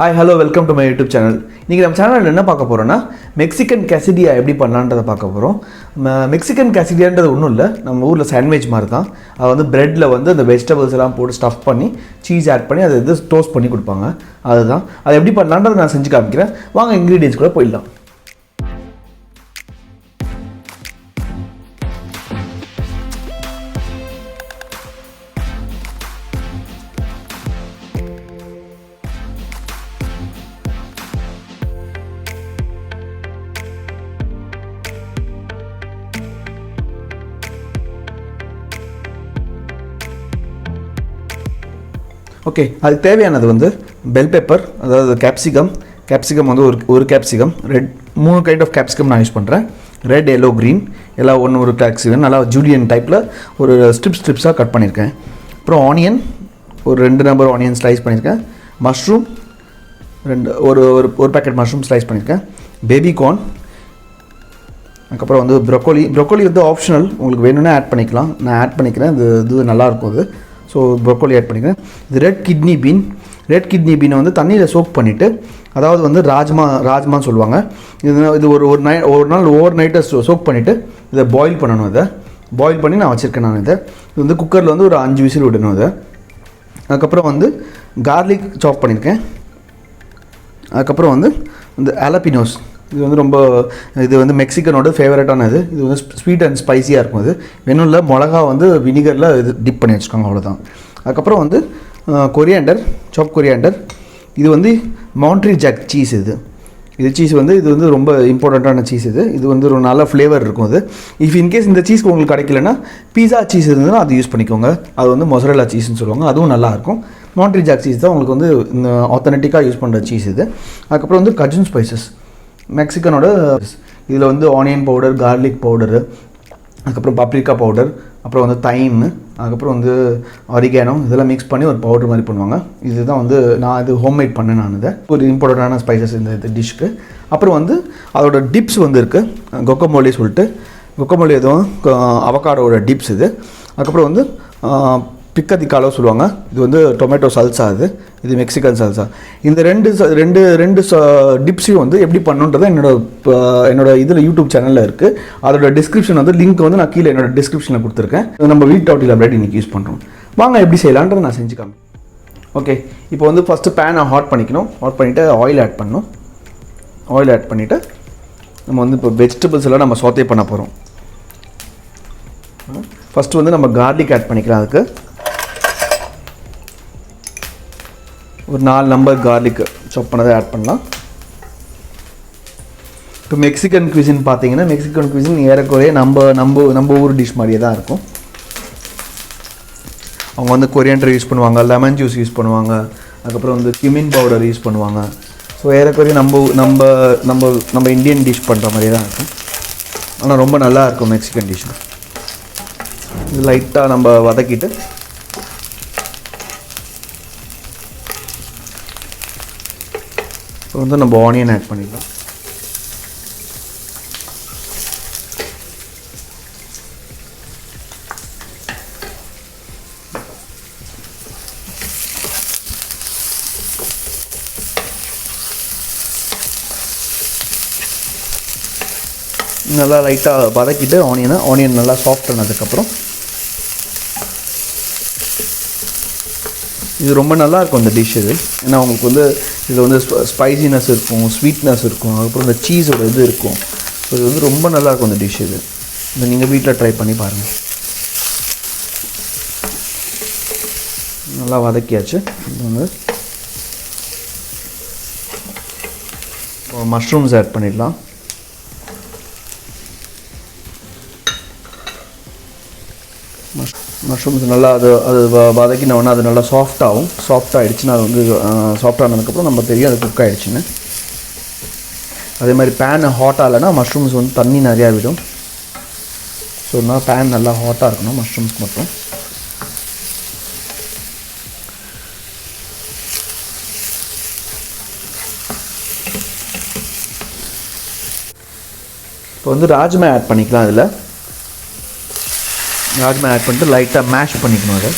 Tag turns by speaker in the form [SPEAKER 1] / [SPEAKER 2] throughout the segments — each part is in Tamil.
[SPEAKER 1] Hi hello welcome to my YouTube channel. இன்றைக்கி நம்ம சேனலில் என்ன பார்க்க போகிறோன்னா மெக்சிகன் கேசிடியா எப்படி பண்ணலான்றதை பார்க்க போகிறோம். மெக்சிகன் கேசிடியான்றது ஒன்றும் இல்லை, நம்ம ஊரில் சாண்ட்விச் மாதிரி தான். அது வந்து ப்ரெட்டில் வந்து அந்த வெஜிடபிள்ஸ் எல்லாம் போட்டு ஸ்டஃப் பண்ணி சீஸ் ஆட் பண்ணி அதை டோஸ்ட் பண்ணி கொடுப்பாங்க. அதுதான் அது எப்படி பண்ணலான்றதை நான் செஞ்சு காமிக்கிறேன். வாங்க இன்க்ரீடியன்ஸ் கூட போயிடலாம். ஓகே, அதுக்கு தேவையானது வந்து பெல் பெப்பர், அதாவது கேப்சிகம் வந்து ஒரு கேப்சிகம், மூணு கைண்ட் ஆஃப் கேப்சிகம் நான் யூஸ் பண்ணுறேன். ரெட், எல்லோ, க்ரீன் எல்லாம் ஒரு கேப்சிகம் நல்லா ஜூலியன் டைப்பில் ஒரு ஸ்ட்ரிப்ஸாக கட் பண்ணியிருக்கேன். அப்புறம் ஆனியன் ஒரு 2 நம்பர் ஆனியன் ஸ்லைஸ் பண்ணியிருக்கேன். மஷ்ரூம் ஒரு பேக்கெட் மஷ்ரூம் ஸ்லைஸ் பண்ணியிருக்கேன். பேபி கார்ன், அதுக்கப்புறம் வந்து ப்ரொக்கோலி வந்து ஆப்ஷனல், உங்களுக்கு வேணும்னா ஆட் பண்ணிக்கலாம். நான் ஆட் பண்ணிக்கிறேன், இது நல்லாயிருக்கும் அது. ஸோ ப்ரொக்கோலி ஆட் பண்ணிக்கிறேன். இது ரெட் கிட்னி பீனை வந்து தண்ணியில் சோக் பண்ணிவிட்டு, அதாவது வந்து ராஜ்மான்னு சொல்லுவாங்க. இது ஒரு நாள் ஓவர் நைட்டை சோக் பண்ணிவிட்டு இதை பாயில் பண்ணணும். இதை பாயில் பண்ணி நான் வச்சுருக்கேன். இது வந்து குக்கரில் வந்து ஒரு 5 விசில் விடணும். இதை அதுக்கப்புறம் வந்து கார்லிக் சாப் பண்ணியிருக்கேன். அதுக்கப்புறம் வந்து இந்த அலப்பினோஸ், இது வந்து மெக்சிகனோட ஃபேவரட்டான இது வந்து ஸ்வீட் அண்ட் ஸ்பைஸியாக இருக்கும். அது வேணும் இல்லை, மிளகா வந்து வினிகரில் இது டிப் பண்ணி வச்சுக்கோங்க, அவ்வளோதான். அதுக்கப்புறம் வந்து சாப் கொரியாண்டர். இது வந்து மாண்ட்ரி ஜாக் சீஸ். இது வந்து ரொம்ப இம்பார்ட்டண்ட்டான சீஸ். இது வந்து ஒரு நல்ல ஃப்ளேவர் இருக்கும். இஃப் இன்கேஸ் இந்த சீஸ் உங்களுக்கு கிடைக்கலன்னா பீஸா சீஸ் இருந்ததுன்னா அது யூஸ் பண்ணிக்கோங்க. அது வந்து மொசரேலா சீஸ்ன்னு சொல்லுவாங்க, அதுவும் நல்லாயிருக்கும். மாண்ட்ரி ஜாக் சீஸ் தான் உங்களுக்கு வந்து இந்த ஆத்தென்டிக்காக யூஸ் பண்ணுற சீஸ். அதுக்கப்புறம் வந்து கஜுன் ஸ்பைசஸ், மெக்சிகனோட. இதில் வந்து ஆனியன் பவுடர், கார்லிக் பவுடரு, அதுக்கப்புறம் பப்ரிக்கா பவுடர், அப்புறம் வந்து தைம், அதுக்கப்புறம் வந்து ஆரிகானோ, இதெல்லாம் மிக்ஸ் பண்ணி ஒரு பவுடர் மாதிரி பண்ணுவாங்க. இதுதான் வந்து நான் இது ஹோம்மேட் பண்ணேன். நான் இதை ஒரு இம்பார்ட்டண்ட்டான ஸ்பைசஸ் இந்த டிஷ்க்கு. அப்புறம் வந்து அதோட டிப்ஸ் வந்து இருக்குது, கொக்கமோலி சொல்லிட்டு. கொக்கமோலி எதுவும் அவகாடோட டிப்ஸ் இது. அதுக்கப்புறம் வந்து பிக்கதிக்காலோ சொல்லுவாங்க. இது வந்து டொமேட்டோ சல்சா. இது மெக்சிகன் சல்சா. இந்த ரெண்டு டிப்ஸையும் வந்து எப்படி பண்ணுன்றது என்னோட இதில் யூடியூப் சேனலில் இருக்குது. அதோட டிஸ்கிரிப்ஷன் வந்து லிங்க் வந்து நான் கீழே என்னோட டிஸ்கிரிப்ஷனில் கொடுத்துருக்கேன். நம்ம வீட் அவுட்டில் பிரெட் இன்றைக்கி யூஸ் பண்ணுறோம். வாங்க எப்படி செய்யலான்றதை நான் செஞ்சு காமி. ஓகே, இப்போ வந்து ஃபஸ்ட்டு பேனை ஹாட் பண்ணிக்கணும். ஹாட் பண்ணிவிட்டு ஆயில் ஆட் பண்ணணும். ஆயில் ஆட் பண்ணிவிட்டு நம்ம வந்து இப்போ வெஜிடபிள்ஸ் எல்லாம் நம்ம சோத்தே பண்ண போகிறோம். ஃபஸ்ட்டு வந்து நம்ம கார்லிக் ஆட் பண்ணிக்கலாம். அதுக்கு ஒரு 4 நம்பர் கார்லிக் சாப் பண்ணதை ஆட் பண்ணலாம். இப்போ மெக்சிகன் குவிசின் பார்த்தீங்கன்னா, மெக்சிகன் குவிசின் ஏறக்குறைய நம்ம ஊர் டிஷ் மாதிரியே தான் இருக்கும். அவங்க வந்து கொரியாண்டர் யூஸ் பண்ணுவாங்க, லெமன் ஜூஸ் யூஸ் பண்ணுவாங்க, அதுக்கப்புறம் வந்து கியூமின் பவுடர் யூஸ் பண்ணுவாங்க. ஸோ ஏறக்குறைய நம்ம இந்தியன் டிஷ் பண்ணுற மாதிரியே தான் இருக்கும். ஆனால் ரொம்ப நல்லா இருக்கும் மெக்சிகன் டிஷ். இது லைட்டாக நம்ம வதக்கிட்டு இப்போ வந்து நம்ம ஆனியன் ஆட் பண்ணிடலாம். நல்லா லைட்டாக வதக்கிட்டு ஆனியன் நல்லா சாஃப்ட் ஆனதுக்கப்புறம் இது ரொம்ப நல்லாயிருக்கும் இந்த டிஷ். ஏன்னா உங்களுக்கு வந்து இதில் வந்து ஸ்பைசினஸ் இருக்கும், ஸ்வீட்னஸ் இருக்கும், அதுக்கப்புறம் இந்த சீஸோட இது இருக்கும். ஸோ இது வந்து ரொம்ப நல்லாயிருக்கும் இந்த டிஷ். இதை நீங்கள் வீட்டில் ட்ரை பண்ணி பாருங்கள். நல்லா வதக்கியாச்சு. இது வந்து மஷ்ரூம்ஸ் ஆட் பண்ணிடலாம். மஷ்ரூம்ஸ் நல்லா அது வதக்கினோன்னா அது நல்லா சாஃப்டாகிடுச்சுன்னா அது வந்து சாஃப்டானதுக்கப்புறம் நம்ம தெரியும் அது குக் ஆகிடுச்சுன்னு. அதே மாதிரி பேன் ஹாட்டாக இல்லைன்னா மஷ்ரூம்ஸ் வந்து தண்ணி நிறையா விடும். ஸோ அதனால் பேன் நல்லா ஹாட்டாக இருக்கணும் மஷ்ரூம்ஸ்க்கு மட்டும். இப்போ வந்து ராஜ்மா ஆட் பண்ணிக்கலாம். அதில் ராஜ்மா ஆட் பண்ணிட்டு லைட்டாக மேஷ் பண்ணிக்கணும். அதை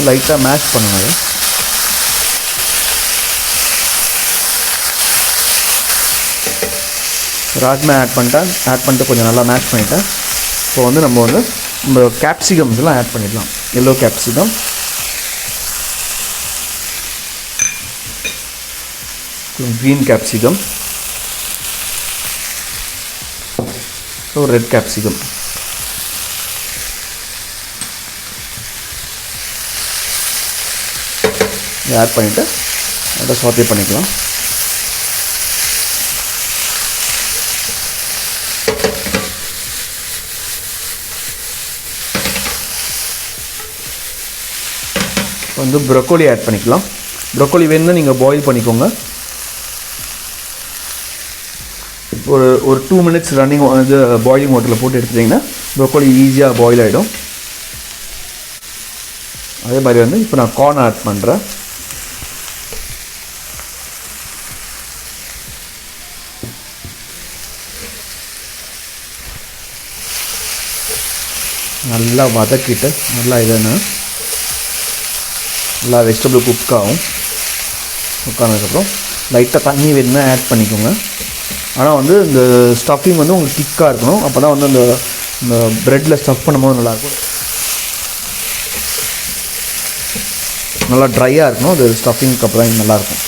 [SPEAKER 1] லைட்டாக மேஷ் பண்ணணும் அது. ராஜ்மா ஆட் பண்ணிட்டு கொஞ்சம் நல்லா மேஷ் பண்ணிட்டேன். இப்போ வந்து நம்ம கேப்சிகம்ஸ்லாம் ஆட் பண்ணிடலாம். Yellow capsicum, green capsicum, so red capsicum. இதை ஆட் பண்ணிவிட்டு அதை சாட்டே பண்ணிக்கலாம். வந்து ப்ரொக்கோலி ஆட் பண்ணிக்கலாம். ப்ரொக்கோலி வேணும்னா நீங்கள் பாயில் பண்ணிக்கோங்க. ஒரு 2 minutes ரன்னிங் இது பாயிலிங் வாட்டரில் போட்டு எடுத்துட்டிங்கன்னா ப்ரொக்கோலி ஈஸியாக பாயில் ஆகிடும். அதே மாதிரி வந்து இப்போ நான் கார்ன் ஆட் பண்ணுறேன். நல்லா வதக்கிட்டு நல்லா வெஜிடபிள் குக் ஆனதுக்கப்புறம் லைட்டாக தண்ணி வேணும்னா ஆட் பண்ணிக்கோங்க. ஆனால் வந்து இந்த ஸ்டஃபிங் வந்து உங்களுக்கு திக்காக இருக்கணும். அப்போ தான் வந்து இந்த ப்ரெட்டில் ஸ்டஃப் பண்ணும்போது நல்லாயிருக்கும். நல்லா ட்ரையாக இருக்கணும். அது ஸ்டஃபிங்க்கு அப்புறம் தான் நல்லாயிருக்கும்.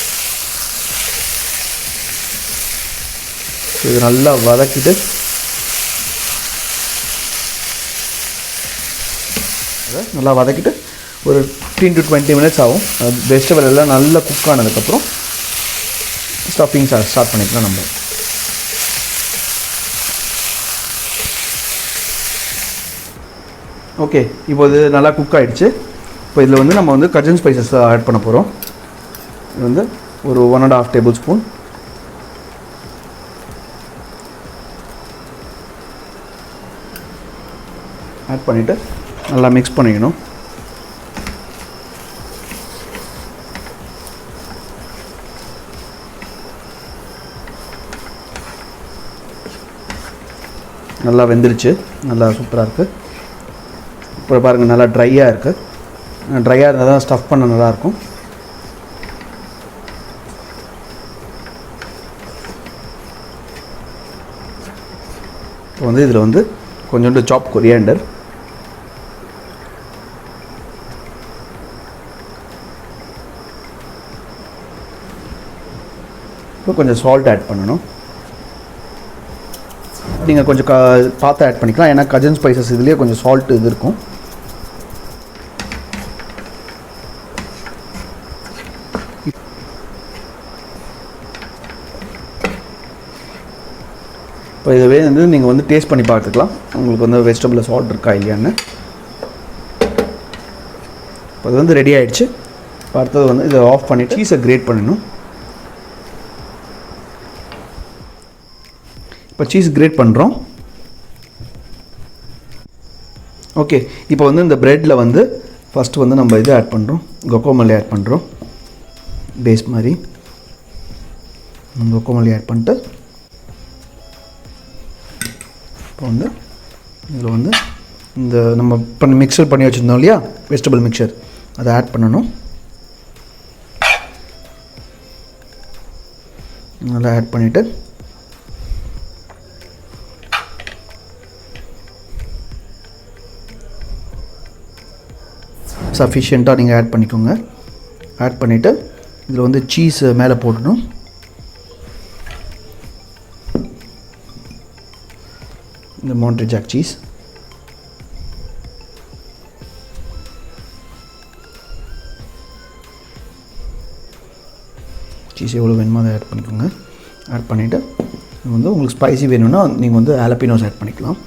[SPEAKER 1] இது நல்லா வதக்கிட்டு ஒரு 15 to 20 minutes ஆகும். வெஜிடபிள் எல்லாம் நல்லா குக் ஆனதுக்கப்புறம் ஸ்டஃபிங் ஸ்டார்ட் பண்ணிக்கலாம் நம்ம. ஓகே, இப்போ இது நல்லா குக் ஆகிடுச்சு. இப்போ இதில் வந்து நம்ம வந்து கஜன் ஸ்பைசஸ் ஆட் பண்ண போகிறோம். இது வந்து ஒரு 1.5 tablespoon. ஆட் பண்ணிவிட்டு நல்லா மிக்ஸ் பண்ணிக்கணும். நல்லா வெந்துருச்சு. நல்லா சூப்பராக இருக்குது. இப்போ பாருங்கள் நல்லா ட்ரையாக இருக்குது. ட்ரையாக இருந்தால் தான் ஸ்டஃப் பண்ண நல்லாயிருக்கும். இப்போ வந்து இதில் வந்து கொஞ்சோண்டு சாப் கொரியாண்டர், இப்போ கொஞ்சம் சால்ட் ஆட் பண்ணணும். நீங்கள் கொஞ்சம் பார்த்து ஆட் பண்ணிக்கலாம். ஏன்னா கஜன் ஸ்பைசஸ் இதுலேயே கொஞ்சம் சால்ட் இது இருக்கும். இப்போ இதுவே வந்து நீங்கள் வந்து டேஸ்ட் பண்ணி பார்த்துக்கலாம் உங்களுக்கு வந்து வெஜிடபிளில் சால்ட் இருக்கா இல்லையான்னு. இப்போ அது வந்து ரெடி ஆகிடுச்சு. அடுத்தது வந்து இதை ஆஃப் பண்ணிவிட்டு சீஸை கிரேட் பண்ணணும். இப்போ சீஸ் கிரேட் பண்ணுறோம். ஓகே, இப்போ வந்து இந்த ப்ரெட்டில் வந்து ஃபஸ்ட்டு வந்து நம்ம இது ஆட் பண்ணுறோம். கொக்கோமல்லி ஆட் பண்ணுறோம். பேஸ் மாதிரி கொக்கோமல்லி ஆட் பண்ணிட்டு இப்போ வந்து இதில் வந்து இந்த நம்ம மிக்சர் பண்ணி வச்சுருந்தோம் இல்லையா, வெஜிடபிள் மிக்சர், அதை ஆட் பண்ணணும். நல்லா ஆட் பண்ணிவிட்டு சஃபிஷியண்ட்டாக நீங்கள் ஆட் பண்ணிக்கோங்க. ஆட் பண்ணிவிட்டு இதில் வந்து சீஸ் மேலே போடணும். இந்த மான்ட்ரி ஜாக் சீஸ் எவ்வளோ வேணுமோ அதை ஆட் பண்ணிக்கோங்க. ஆட் பண்ணிவிட்டு வந்து உங்களுக்கு ஸ்பைசி வேணும்னா நீங்கள் வந்து ஆலப்பினோஸ் ஆட் பண்ணிக்கலாம்.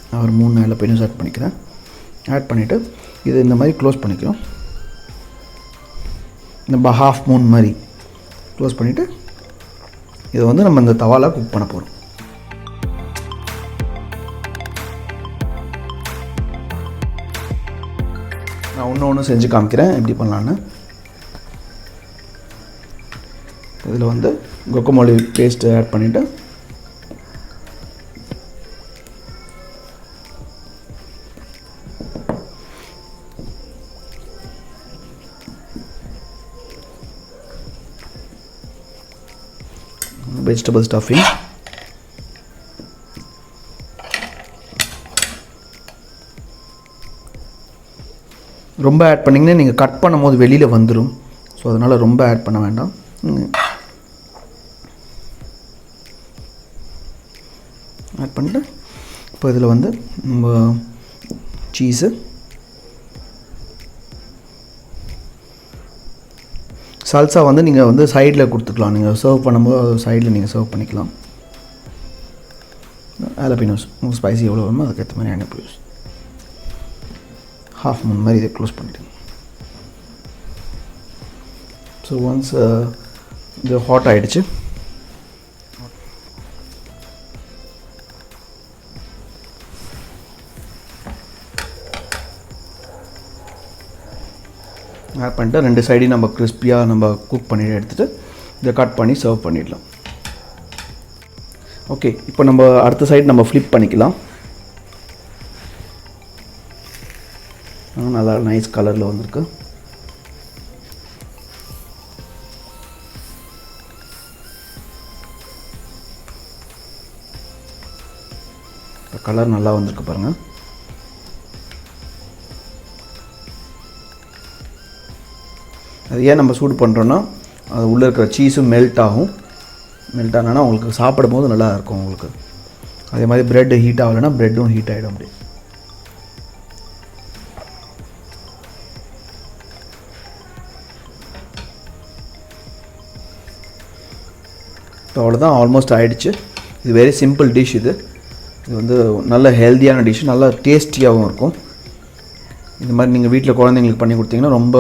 [SPEAKER 1] நான் ஒரு 3 ஆலப்பினோஸ் ஆட் பண்ணிக்கிறேன். ஆட் பண்ணிவிட்டு இது இந்த மாதிரி க்ளோஸ் பண்ணிக்கலாம். இந்த ஹாஃப் மூன் மாதிரி க்ளோஸ் பண்ணிவிட்டு இதை வந்து நம்ம இந்த தவாவில் குக் பண்ண போகிறோம். நான் ஒன்று செஞ்சு காமிக்கிறேன் எப்படி பண்ணலான்னு. இதில் வந்து கொக்கோமல்லி பேஸ்ட்டு ஆட் பண்ணிவிட்டு வெஜிடபிள் ஸ்டஃபிங். ரொம்ப ஆட் பண்ணிங்கன்னா நீங்கள் கட் பண்ணும்போது வெளியில் வந்துடும். ஸோ அதனால் ரொம்ப ஆட் பண்ண வேண்டாம். ஆட் பண்ணிட்டு இப்போ இதில் வந்து நம்ம சீஸு, சல்சா வந்து நீங்கள் வந்து சைடில் கொடுத்துக்கலாம். நீங்கள் சர்வ் பண்ணும்போது சைடில் நீங்கள் சர்வ் பண்ணிக்கலாம். ஆலபினோஸ் உங்களுக்கு ஸ்பைசி எவ்வளோ வேணுமோ அதுக்கேற்ற மாதிரி ஆனியன் ஹாஃப் மூணு மாதிரி இதை க்ளோஸ் பண்ணிவிடுங்க. ஸோ ஒன்ஸ் இது ஹாட் ஆகிடுச்சு. ஆட் பண்ணிட்டு 2 சைடையும் நம்ம கிறிஸ்பியாக நம்ம குக் பண்ணி எடுத்துகிட்டு இதை கட் பண்ணி சர்வ் பண்ணிடலாம். ஓகே, இப்போ நம்ம அடுத்த சைடு நம்ம ஃப்ளிப் பண்ணிக்கலாம். நல்லா நைஸ் கலரில் வந்திருக்கு. கலர் நல்லா வந்திருக்கு பாருங்கள். அது ஏன் நம்ம சூடு பண்ணுறோன்னா அது உள்ளே இருக்கிற சீஸும் மெல்ட் ஆகும். மெல்ட் ஆனால் உங்களுக்கு சாப்பிடும் போது நல்லா இருக்கும் உங்களுக்கு. அதே மாதிரி ப்ரெட் ஹீட் ஆகலைன்னா ப்ரெட்டும் ஹீட் ஆகிடும். அப்படி இப்போ அவ்வளோதான், ஆல்மோஸ்ட் ஆகிடுச்சு. இது வெரி சிம்பிள் டிஷ். இது வந்து நல்ல ஹெல்த்தியான டிஷ், நல்லா டேஸ்டியாகவும் இருக்கும். இந்த மாதிரி நீங்கள் வீட்டில் குழந்தைங்களுக்கு பண்ணி கொடுத்தீங்கன்னா ரொம்ப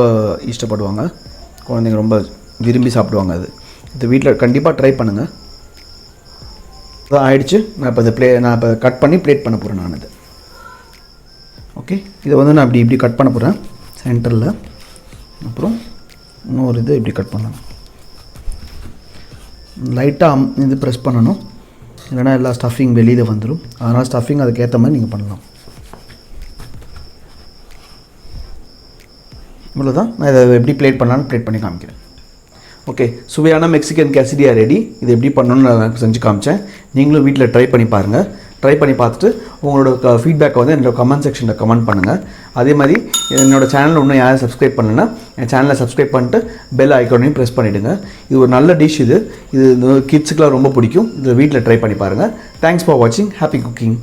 [SPEAKER 1] இஷ்டப்படுவாங்க. குழந்தைங்க ரொம்ப விரும்பி சாப்பிடுவாங்க. இது வீட்டில் கண்டிப்பாக ட்ரை பண்ணுங்கள். அதான் ஆகிடுச்சு. நான் இப்போ கட் பண்ணி ப்ளேட் பண்ண போகிறேன் நான். இது ஓகே, இதை வந்து நான் இப்படி கட் பண்ண போகிறேன் சென்டரில். அப்புறம் இன்னொரு இது இப்படி கட் பண்ணணும். லைட்டாக இது ப்ரெஸ் பண்ணணும், இல்லைனா எல்லா ஸ்டஃபிங் வெளியில் வந்துடும். அதனால் ஸ்டஃபிங் அதுக்கேற்ற மாதிரி நீங்கள் பண்ணலாம். இவ்வளோதான். நான் இதை எப்படி ப்ளேட் பண்ணலான்னு ப்ளேட் பண்ணி காமிக்கிறேன். ஓகே, சுவையான மெக்சிகன் கேசடியா ரெடி. இது எப்படி பண்ணணும்னு நான் செஞ்சு காமிச்சேன். நீங்களும் வீட்டில் ட்ரை பண்ணி பாருங்கள். ட்ரை பண்ணி பார்த்துட்டு உங்களோட ஃபீட்பேக்கை வந்து என்னோட கமெண்ட் செக்ஷனில் கமெண்ட் பண்ணுங்கள். அதே மாதிரி என்னோடய சேனலில் இன்னும் யாரும் சப்ஸ்கிரைப் பண்ணலைன்னா என் சேனலை சப்ஸ்கிரைப் பண்ணிட்டு பெல் ஐக்கானையும் ப்ரெஸ் பண்ணிவிடுங்க. இது ஒரு நல்ல டிஷ். இது கிட்ஸுக்கெலாம் ரொம்ப பிடிக்கும். இது வீட்டில் ட்ரை பண்ணி பாருங்கள். தேங்க்ஸ் ஃபார் வாட்சிங். Happy cooking.